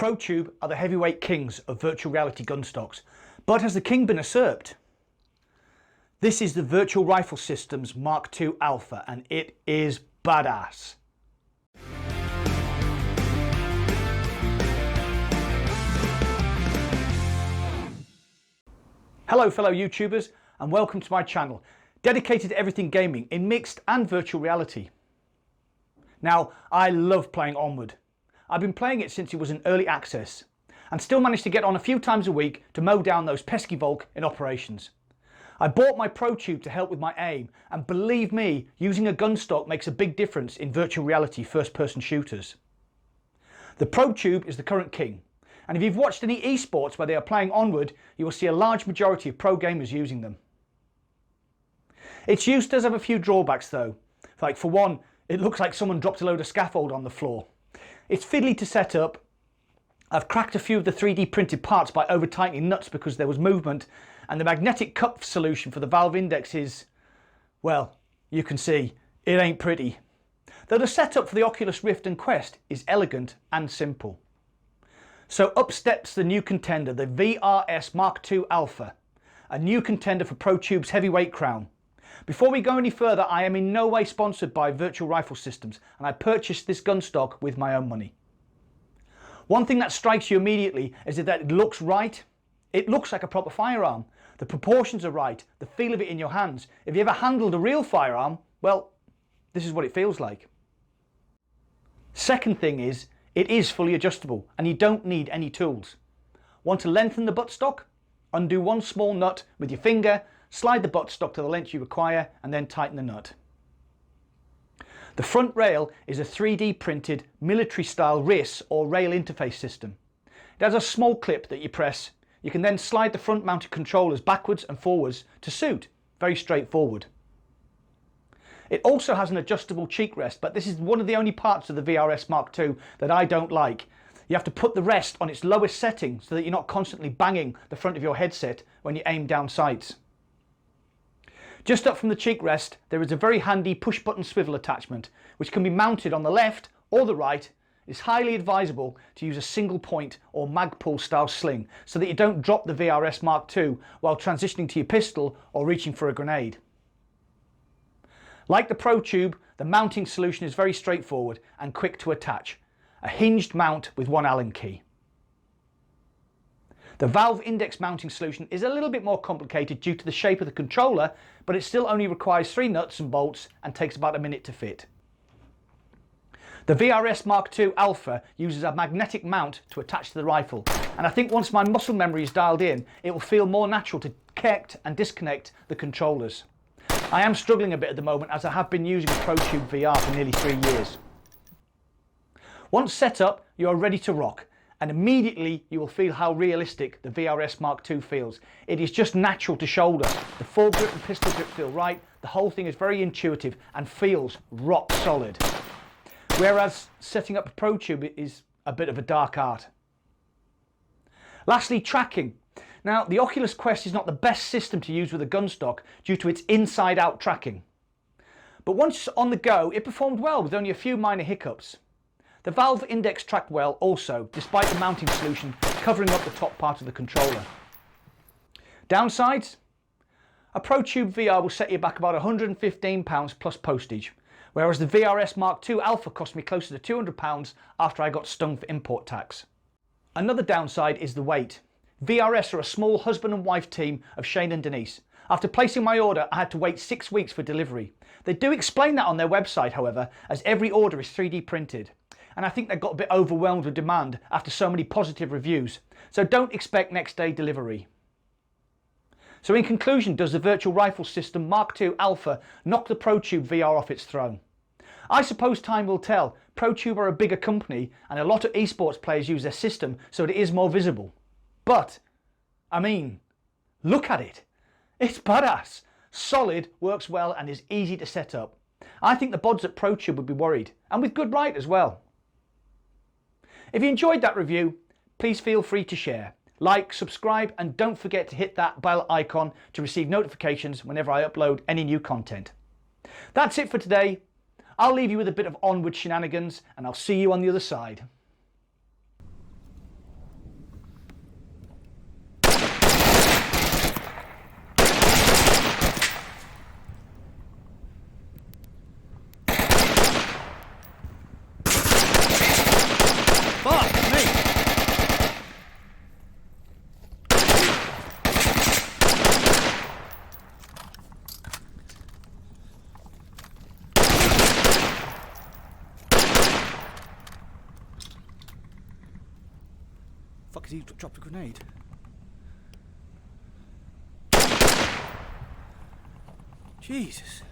Protube are the heavyweight kings of virtual reality gun stocks, but has the king been usurped? This is the Virtual Rifle Systems Mark II Alpha, and it is badass. Hello fellow YouTubers, and welcome to my channel, dedicated to everything gaming in mixed and virtual reality. Now, I love playing Onward. I've been playing it since it was in early access, and still managed to get on a few times a week to mow down those pesky Volk in operations. I bought my Protube to help with my aim, and believe me, using a Gunstock makes a big difference in virtual reality first-person shooters. The Protube is the current king, and if you've watched any esports where they are playing Onward, you will see a large majority of pro gamers using them. Its use does have a few drawbacks though. Like, for one, it looks like someone dropped a load of scaffold on the floor. It's fiddly to set up. I've cracked a few of the 3D printed parts by over tightening nuts because there was movement, and the magnetic cup solution for the valve index is, well, you can see, it ain't pretty. Though the setup for the Oculus Rift and Quest is elegant and simple. So up steps the new contender, the VRS Mark II Alpha, a new contender for Protube's heavyweight crown. Before we go any further, I am in no way sponsored by Virtual Rifle Systems, and I purchased this gun stock with my own money. One thing that strikes you immediately is that it looks right. It looks like a proper firearm. The proportions are right, the feel of it in your hands. If you ever handled a real firearm, well, this is what it feels like. Second thing is, it is fully adjustable and you don't need any tools. Want to lengthen the buttstock? Undo one small nut with your finger, slide the buttstock to the length you require, and then tighten the nut. The front rail is a 3D printed military style RIS or rail interface system. It has a small clip that you press. You can then slide the front mounted controllers backwards and forwards to suit. Very straightforward. It also has an adjustable cheek rest, but this is one of the only parts of the VRS Mark II that I don't like. You have to put the rest on its lowest setting so that you're not constantly banging the front of your headset when you aim down sights. Just up from the cheek rest, there is a very handy push button swivel attachment, which can be mounted on the left or the right. It's highly advisable to use a single point or Magpul style sling so that you don't drop the VRS Mark II while transitioning to your pistol or reaching for a grenade. Like the Protube, the mounting solution is very straightforward and quick to attach. A hinged mount with one Allen key. The valve index mounting solution is a little bit more complicated due to the shape of the controller, but it still only requires 3 nuts and bolts and takes about a minute to fit. The VRS Mark II Alpha uses a magnetic mount to attach to the rifle, and I think once my muscle memory is dialed in, it will feel more natural to connect and disconnect the controllers. I am struggling a bit at the moment as I have been using Protube VR for nearly 3 years. Once set up, you are ready to rock, and immediately you will feel how realistic the VRS Mark II feels. It is just natural to shoulder. The foregrip and pistol grip feel right, the whole thing is very intuitive and feels rock solid. Whereas setting up a Protube is a bit of a dark art. Lastly, tracking. Now, the Oculus Quest is not the best system to use with a Gunstock due to its inside-out tracking. But once on the go, it performed well with only a few minor hiccups. The valve index tracked well also, despite the mounting solution covering up the top part of the controller. Downsides? A Protube VR will set you back about £115 plus postage, whereas the VRS Mark II Alpha cost me closer to £200 after I got stung for import tax. Another downside is the weight. VRS are a small husband and wife team of Shane and Denise. After placing my order, I had to wait 6 weeks for delivery. They do explain that on their website, however, as every order is 3D printed. And I think they got a bit overwhelmed with demand after so many positive reviews. So don't expect next day delivery. So in conclusion, does the Virtual Rifle System Mark II Alpha knock the Protube VR off its throne? I suppose time will tell. Protube are a bigger company and a lot of esports players use their system, so it is more visible. But, I mean, look at it. It's badass. Solid, works well and is easy to set up. I think the bods at Protube would be worried, and with good right as well. If you enjoyed that review, please feel free to share, like, subscribe, and don't forget to hit that bell icon to receive notifications whenever I upload any new content. That's it for today. I'll leave you with a bit of Onward shenanigans, and I'll see you on the other side. fuck, has he dropped a grenade? Jesus.